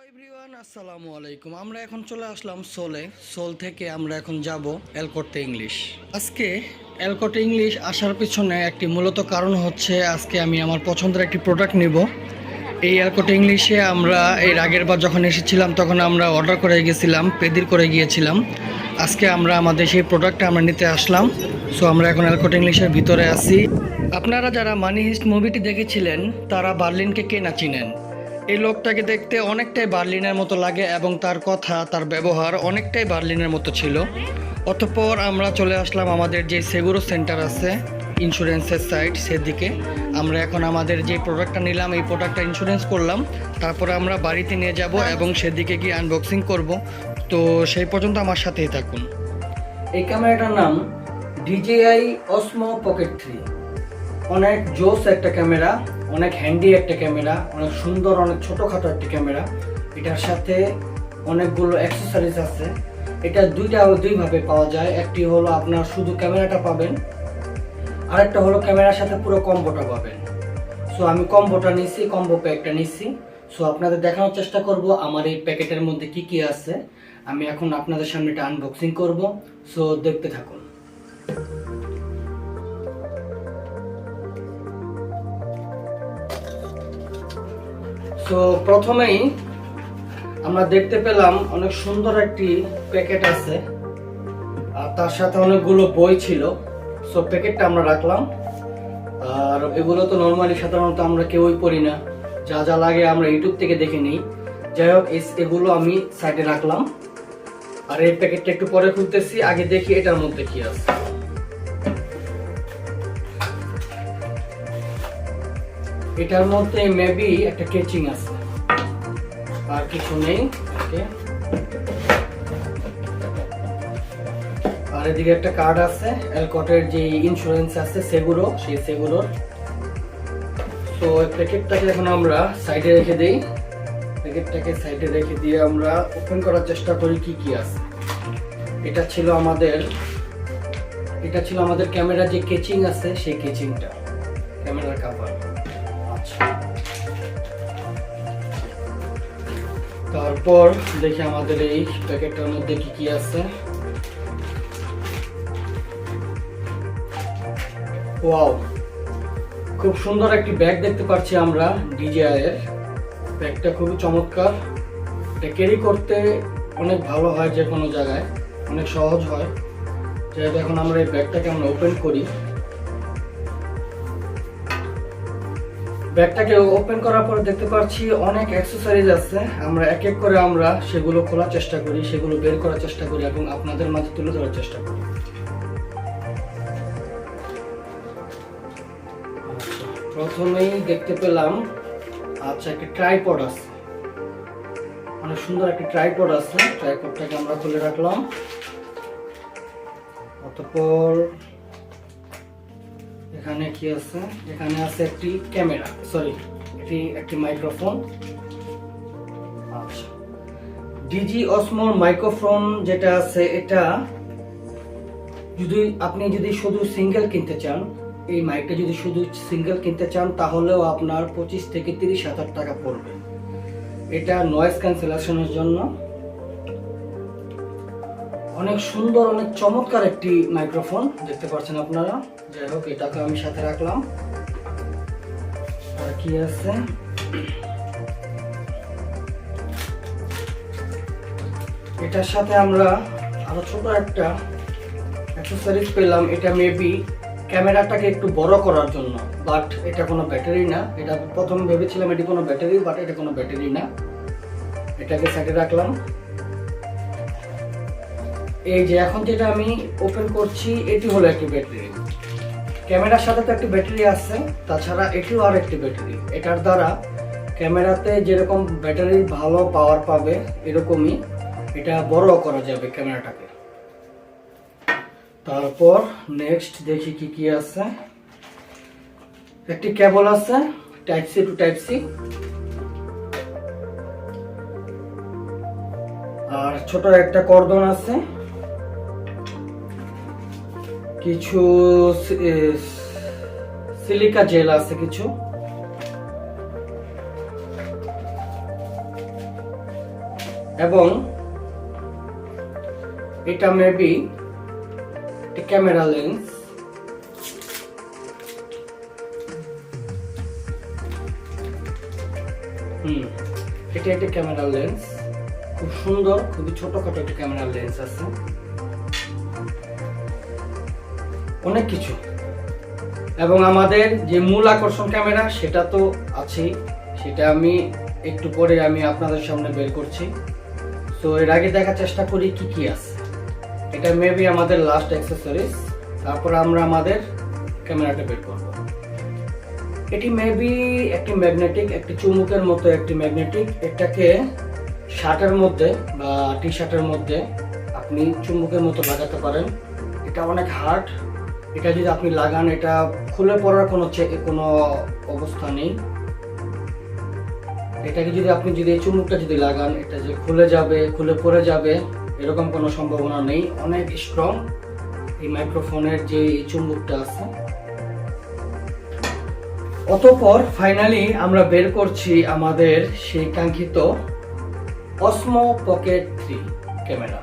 Everyone আসসালামু আলাইকুম। আমরা এখন চলে আসলাম সোলে। সোল থেকে আমরা এখন যাব এলকোটে ইংলিশ। আজকে এলকোটে ইংলিশ আসার পিছনে একটি মূলত কারণ হচ্ছে আজকে আমি আমার পছন্দের একটি প্রোডাক্ট নিব। এই এলকোটে ইংলিশে আমরা এর আগের বার যখন এসেছিলাম তখন আমরা অর্ডার করে গেছিলাম, পেদির করে গিয়েছিলাম। আজকে আমরা আমাদের সেই প্রোডাক্টটা আমরা নিতে আসলাম। সো আমরা এখন এলকোটে ইংলিশের ভিতরে আছি। আপনারা যারা মানি হিস্ট মুভিটি দেখেছিলেন তারা বার্লিনকে কে না চিনেন। এই লোকটাকে দেখতে অনেকটাই বার্লিনের মতো লাগে এবং তার কথা, তার ব্যবহার অনেকটাই বার্লিনের মতো ছিল। অতঃপর আমরা চলে আসলাম আমাদের যে সেগুরো সেন্টার আছে ইন্স্যুরেন্সের সাইড, সেদিকে আমরা এখন আমাদের যে প্রোডাক্টটা নিলাম এই প্রোডাক্টটা ইন্স্যুরেন্স করলাম। তারপরে আমরা বাড়িতে নিয়ে যাব এবং সেদিকে গিয়ে আনবক্সিং করব। তো সেই পর্যন্ত আমার সাথেই থাকুন। এই ক্যামেরাটার নাম DJI Osmo Pocket 3। অনেক জোস একটা ক্যামেরা, অনেক হ্যান্ডি একটা ক্যামেরা, অনেক সুন্দর, অনেক ছোটোখাটো একটা ক্যামেরা। এটার সাথে অনেকগুলো অ্যাক্সেসরিজ আছে। এটা দুইভাবে পাওয়া যায়। একটি হলো আপনার শুধু ক্যামেরাটা পাবেন, আরেকটা হলো ক্যামেরার সাথে পুরো কম্বোটা পাবেন। সো আমি কম্বোটা নিছি, কম্বো প্যাকটা নিছি। সো আপনাদের দেখানোর চেষ্টা করব আমার এই প্যাকেটের মধ্যে কি কি আছে। আমি এখন আপনাদের সামনে এটা আনবক্সিং করব। সো দেখতে থাকুন। তো প্রথমেই আমরা দেখতে পেলাম অনেক সুন্দর একটি প্যাকেট আছে, আর তার সাথে অনেকগুলো বই ছিল। সো প্যাকেটটা আমরা রাখলাম। আর এগুলো তো নর্মালি সাধারণত আমরা কেউই পড়ি না, যা যা লাগে আমরা ইউটিউব থেকে দেখে নিই। যাই হোক, এগুলো আমি সাইডে রাখলাম। আর এই প্যাকেটটা একটু পরে খুলতেছি, আগে দেখি এটার মধ্যে কি আছে। এটার মধ্যে মেবি একটা কেচিং আছে, আর কিছু নেই। আর এদিকে একটা কার্ড আছে, এলকটের যে ইন্স্যুরেন্স আছে সেগুরো, সেই সেগুরোর। তো এই প্যাকেটটাকে এখন আমরা সাইডে রেখে দেই। প্যাকেটটাকে সাইডে রেখে দিয়ে আমরা ওপেন করার চেষ্টা করি কি কি আছে। এটা ছিল আমাদের ক্যামেরা যে কেচিং আছে, সেই কেচিংটা, ক্যামেরার কভার। আচ্ছা, তারপর দেখি আমাদের এই প্যাকেটটার মধ্যে কি কি আছে। ওয়াও, খুব সুন্দর একটি ব্যাগ দেখতে পাচ্ছি আমরা DJI এর। ব্যাগটা খুবই চমৎকার। এটা ক্যারি করতে অনেক ভালো হয়, যে কোনো জায়গায় অনেক সহজ হয়। যেহেতু এখন আমরা এই ব্যাগটাকে আমরা ওপেন করি। ব্যাগটাকে ওপেন করার পরে দেখতে পাচ্ছি অনেক অ্যাক্সেসরিজ আছে। আমরা এক এক করে আমরা সেগুলো খোলার চেষ্টা করি, সেগুলো বের করার চেষ্টা করি এবং আপনাদের মাঝে তুলে ধরার চেষ্টা করি। প্রথমেই দেখতে পেলাম একটা ট্রাইপড আছে, অনেক সুন্দর একটা ট্রাইপড আছে। ট্রাইপডটাকে আমরা খুলে রাখলাম। অতঃপর এখানে কি আছে? এখানে আছে একটি ক্যামেরা, সরি, একটি মাইক্রোফোন। আচ্ছা, DJI Osmo মাইক্রোফোন যেটা আছে, এটা আপনি যদি শুধু সিঙ্গেল কিনতে চান, এই মাইকটা যদি শুধু সিঙ্গেল কিনতে চান, তাহলেও আপনার 25 থেকে 30 হাজার টাকা পড়বে। এটা নয়েজ ক্যান্সেলেশনের জন্য অনেক সুন্দর, অনেক চমৎকার একটি মাইক্রোফোন দেখতে পাচ্ছেন আপনারা। যাই হোক, এটাকে আমি সাথে রাখলাম। আর কি আছে? এটার সাথে আমরা আরো ছোট একটা অ্যাক্সেসরিজ পেলাম। এটা মেবি ক্যামেরাটাকে একটু বড় করার জন্য, বাট এটা কোনো ব্যাটারি না। এটা প্রথমে ভেবেছিলাম এটি কোনো ব্যাটারি, বাট এটা কোনো ব্যাটারি না। এটাকে সাইডে রাখলাম। এই যে এখন যেটা আমি ওপেন করছি, এটি হলো একটি ব্যাটারি। ক্যামেরার সাথে তো একটি ব্যাটারি আছে, তাছাড়া এটিও আর একটি ব্যাটারি। এটার দ্বারা ক্যামেরাতে যেরকম ব্যাটারির ভালো পাওয়ার পাবে, এরকমই এটা বড় করা যাবে ক্যামেরাটাকে। তারপর নেক্সট দেখি কি কি আছে। একটি কেবল আছে, type C to type C. আর ছোট একটা কর্ডন আছে, কিছু সিলিকা জেল আছে কিছু। এবং এটা মেবি একটি ক্যামেরা লেন্স। এটা একটা ক্যামেরা লেন্স, খুব সুন্দর, খুবই ছোটখাটো একটা ক্যামেরা লেন্স আছে, অনেক কিছু। এবং আমাদের যে মূল আকর্ষণ ক্যামেরা সেটা তো আছেই, সেটা আমি একটু পরে আমি আপনাদের সামনে বের করছি। তো এর আগে দেখার চেষ্টা করি কি কি আছে। এটা মেবি আমাদের লাস্ট অ্যাক্সেসরিজ, তারপর আমরা আমাদের ক্যামেরাটা বের করব। এটি মেবি একটি ম্যাগনেটিক, একটি চুম্বকের মতো একটি ম্যাগনেটিক। এটাকে শার্টের মধ্যে বা টি শার্টের মধ্যে আপনি চুম্বকের মতো লাগাতে পারেন। এটা অনেক হার্ড, এটা যদি আপনি লাগান এটা খুলে পড়ার কোনো অবস্থা নেই। এটাকে যদি আপনি এই চুম্বকটা যদি লাগান, এটা যে খুলে যাবে, খুলে পড়ে যাবে এরকম কোনো সম্ভাবনা নেই। অনেক স্ট্রং এই মাইক্রোফোনের যে এই চুম্বকটা আছে। অতঃপর ফাইনালি আমরা বের করছি আমাদের সেই কাঙ্ক্ষিত অসমো পকেট 3 ক্যামেরা।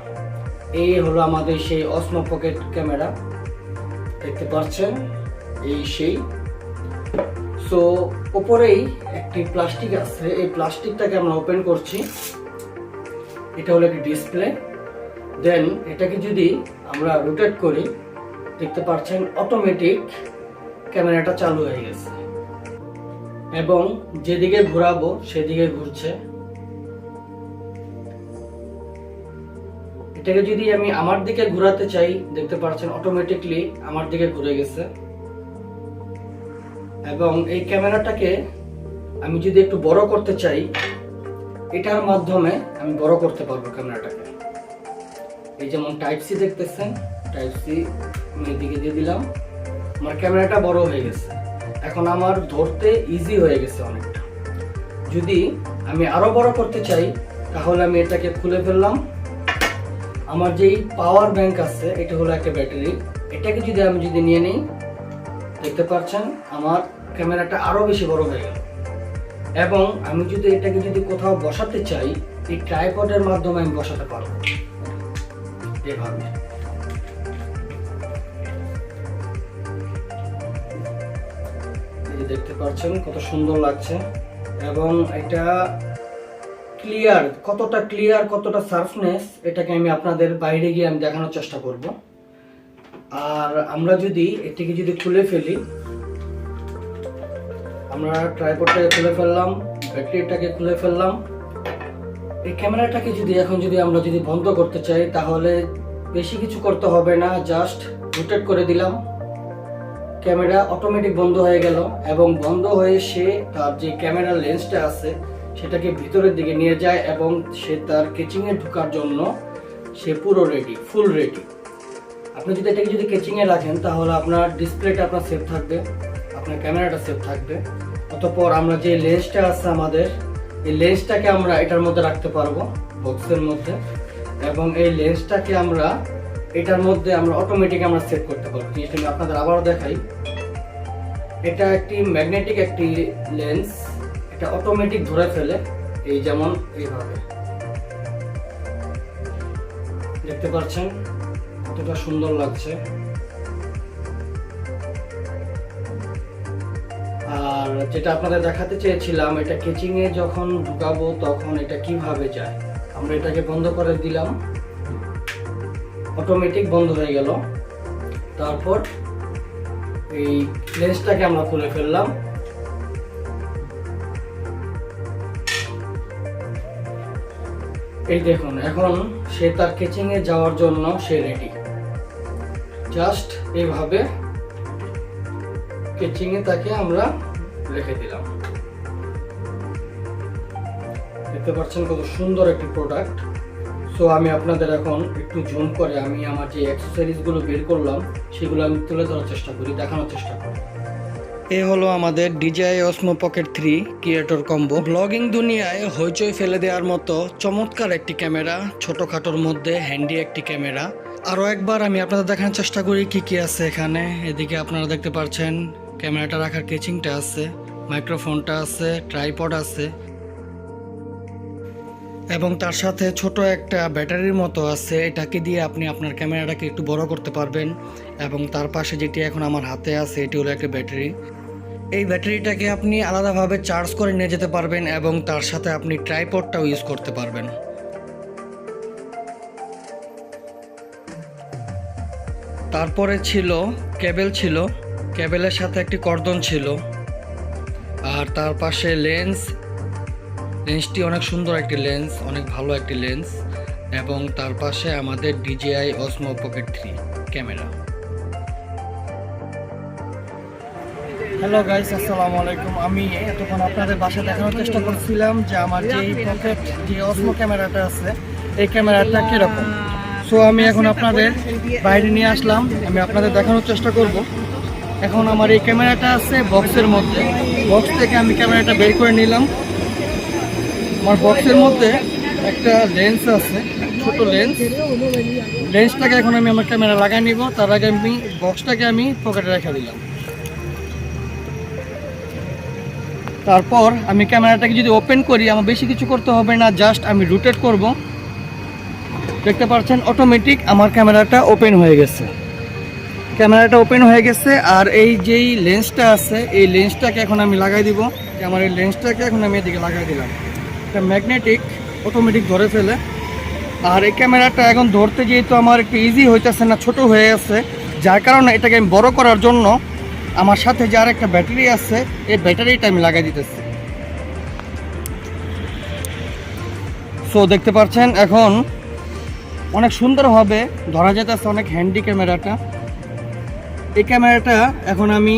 এই হলো আমাদের সেই অসমো পকেট ক্যামেরা, দেখতে পাচ্ছেন এই সেই। সো উপরেই একটি প্লাস্টিক আছে, এই প্লাস্টিকটাকে আমরা ওপেন করছি। এটা হলো একটি ডিসপ্লে। দেন এটাকে যদি আমরা রোটেট করি, দেখতে পাচ্ছেন অটোমেটিক ক্যামেরাটা চালু হয়ে গেছে এবং যেদিকে ঘোরাবো সেদিকে ঘুরছে। এটাকে যদি আমি আমার দিকে ঘোরাতে চাই, দেখতে পাচ্ছেন অটোমেটিকলি আমার দিকে ঘুরে গেছে। এবং এই ক্যামেরাটাকে আমি যদি একটু বড় করতে চাই, এটার মাধ্যমে আমি বড় করতে পারবো ক্যামেরাটাকে। এই যেমন টাইপ সি দেখতেছেন, টাইপ সি আমি এদিকে দিয়ে দিলাম, আমার ক্যামেরাটা বড় হয়ে গেছে। এখন আমার ধরতে ইজি হয়ে গেছে অনেকটা। যদি আমি আরো বড় করতে চাই তাহলে আমি এটাকে খুলে ফেললাম। আমার যেই পাওয়ার ব্যাংক আছে, এটা হলো একটা ব্যাটারি, এটাকে যদি আমি নিয়ে নিই, দেখতে পাচ্ছেন আমার ক্যামেরাটা আরো বেশি বড় হয়ে গেল। এবং আমি এটাকে কোথাও বসাতে চাই, এই ট্রাইপডের মাধ্যমে আমি বসাতে পারবো এভাবে। দেখতে পাচ্ছেন কত সুন্দর লাগছে। এবং এটা ক্লিয়ার, কতটা সার্ফনেস, এটাকে আমি আপনাদের বাইরে গিয়ে আমি দেখানোর চেষ্টা করব। আর আমরা এটাকে খুলে ফেলি, আমরা ট্রাইপডটাকে খুলে ফেললাম, ব্যাটারিটাকে খুলে ফেললাম। এই ক্যামেরাটাকে এখন আমরা বন্ধ করতে চাই, তাহলে বেশি কিছু করতে হবে না, জাস্ট রোটেট করে দিলাম, ক্যামেরা অটোমেটিক বন্ধ হয়ে গেল। এবং বন্ধ হয়ে সে তার যে ক্যামেরা লেন্সটা আছে সেটাকে ভিতরের দিকে নিয়ে যায় এবং সে তার কেচিং এ ঢোকার জন্য সে পুরো রেডি, ফুল রেডি। আপনি এটাকে কেচিং এ রাখেন তাহলে আপনার ডিসপ্লেটা আপনার সেফ থাকবে, আপনার ক্যামেরাটা সেফ থাকবে। অতঃপর আমরা যে লেন্সটা আছে আমাদের, এই লেন্সটাকে আমরা এটার মধ্যে রাখতে পারবো, বক্সের মধ্যে। এবং এই লেন্সটাকে আমরা এটার মধ্যে অটোমেটিক আমরা সেট করতে পারবো। জিনিসটা আমি আপনাদের আবারও দেখাই। এটা একটি ম্যাগনেটিক একটি লেন্স, এটা অটোমেটিক ধরে ফেলে, এই যেমন এইভাবে দেখতে পাচ্ছেন কতটা সুন্দর লাগছে। আর যেটা আপনাদের দেখাতে চেয়েছিলাম, এটা কেচিং এ যখন ঢুকাবো তখন এটা কিভাবে যায়। আমরা এটাকে বন্ধ করে দিলাম, অটোমেটিক বন্ধ হয়ে গেল। তারপর এই লেন্সটাকে আমরা খুলে ফেললাম। এই দেখুন, এখন সে তার কেচিং এ যাওয়ার জন্য সে রেডি। জাস্ট এইভাবে কেচিং এ তাকে আমরা রেখে দিলাম। দেখতে পাচ্ছেন কত সুন্দর একটি প্রোডাক্ট। সো আমি আপনাদের এখন একটু জুম করে আমি আমার যে অ্যাক্সেসরিজ গুলো বের করলাম সেগুলো আমি তুলে ধরার চেষ্টা করি, দেখানোর চেষ্টা করি। এই হলো আমাদের DJI Osmo Pocket 3 creator combo. Blogging দুনিয়ায় হইচই ফেলে দেওয়ার মতো চমৎকার একটি ক্যামেরা, ছোটখাটোর মধ্যে হ্যান্ডি একটি ক্যামেরা। আরও একবার আমি আপনাদের দেখানোর চেষ্টা করি কি কি আছে এখানে। এদিকে আপনারা দেখতে পাচ্ছেন ক্যামেরাটা রাখার কেচিংটা আছে, মাইক্রোফোনটা আছে, ট্রাইপড আছে। এবং তার সাথে ছোট একটা ব্যাটারির মতো আছে, এটাকে দিয়ে আপনি আপনার ক্যামেরাটাকে একটু বড় করতে পারবেন। এবং তার পাশে যেটি এখন আমার হাতে আছে এটি হলো একটা ব্যাটারি। এই ব্যাটারিটাকে আপনি আলাদাভাবে চার্জ করে নিয়ে যেতে পারবেন এবং তার সাথে আপনি ট্রাইপডটাও ইউজ করতে পারবেন। তারপরে ছিল কেবল, কেবলের সাথে একটি কর্দন ছিল। আর তার পাশে লেন্সটি অনেক সুন্দর একটি লেন্স, অনেক ভালো একটি লেন্স। এবং তার পাশে আমাদের DJI Osmo Pocket 3 camera. Hello guys, আসসালামু আলাইকুম। আমি এতক্ষণ আপনাদের বাসায় দেখানোর চেষ্টা করছিলাম যে আমার যে পকেট যে অসমো ক্যামেরাটা আছে এই ক্যামেরাটা কীরকম। সো আমি এখন আপনাদের বাইরে নিয়ে আসলাম, আমি আপনাদের দেখানোর চেষ্টা করব। এখন আমার এই ক্যামেরাটা আছে বক্সের মধ্যে, বক্স থেকে আমি ক্যামেরাটা বের করে নিলাম। আমার বক্সের মধ্যে একটা লেন্স আছে, ছোট লেন্সটাকে এখন আমি আমার ক্যামেরা লাগাই নিব। তার আগে আমি বক্সটাকে আমি পকেটে রেখে দিলাম। তারপর আমি ক্যামেরাটাকে যদি ওপেন করি, আমার বেশি কিছু করতে হবে না, জাস্ট আমি রোটেট করব। দেখতে পাচ্ছেন অটোমেটিক আমার ক্যামেরাটা ওপেন হয়ে গেছে। আর এই যেই লেন্সটা আছে এই লেন্সটাকে এখন আমি লাগাই দিব। আমার এই লেন্সটাকে এখন আমি এদিকে লাগাই দিলাম। এটা ম্যাগনেটিক, অটোমেটিক ধরে ফেলে। আর এই ক্যামেরাটা এখন ধরতে যেহেতু আমার একটু ইজি হইতেছে না, ছোট হয়ে গেছে, যার কারণে এটাকে আমি বড় করার জন্য আমার সাথে যে আর একটা ব্যাটারি আছে এই ব্যাটারিটা আমি লাগাই দিতেছি। সো দেখতে পাচ্ছেন এখন অনেক সুন্দরভাবে ধরা যেতেছে, অনেক হ্যান্ডি ক্যামেরাটা। এই ক্যামেরাটা এখন আমি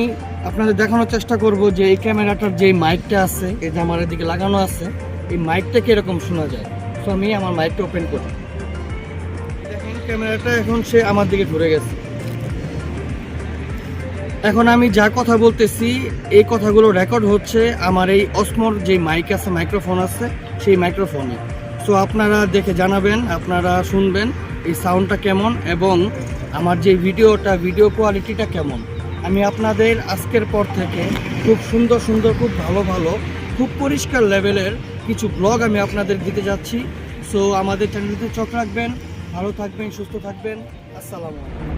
আপনাদের দেখানোর চেষ্টা করব যে এই ক্যামেরাটার যে মাইকটা আছে, এই যে আমার এদিকে লাগানো আছে, এই মাইকটা কীরকম শোনা যায়। সো আমি আমার মাইকটা ওপেন করি। দেখেন ক্যামেরাটা এখন সে আমার দিকে ঘুরে গেছে। এখন আমি যা কথা বলতেছি এই কথাগুলো রেকর্ড হচ্ছে আমার এই অসমোর যে মাইক আছে, মাইক্রোফোন আছে, সেই মাইক্রোফোনে। সো আপনারা দেখে জানাবেন, আপনারা শুনবেন এই সাউন্ডটা কেমন এবং আমার যে ভিডিও কোয়ালিটিটা কেমন। আমি আপনাদের আজকের পর থেকে খুব সুন্দর, খুব ভালো, খুব পরিষ্কার লেভেলের কিছু ব্লগ আমি আপনাদের দিতে যাচ্ছি। সো আমাদের চ্যানেলটিতে চোখ রাখবেন, ভালো থাকবেন, সুস্থ থাকবেন। আসসালামু আলাইকুম।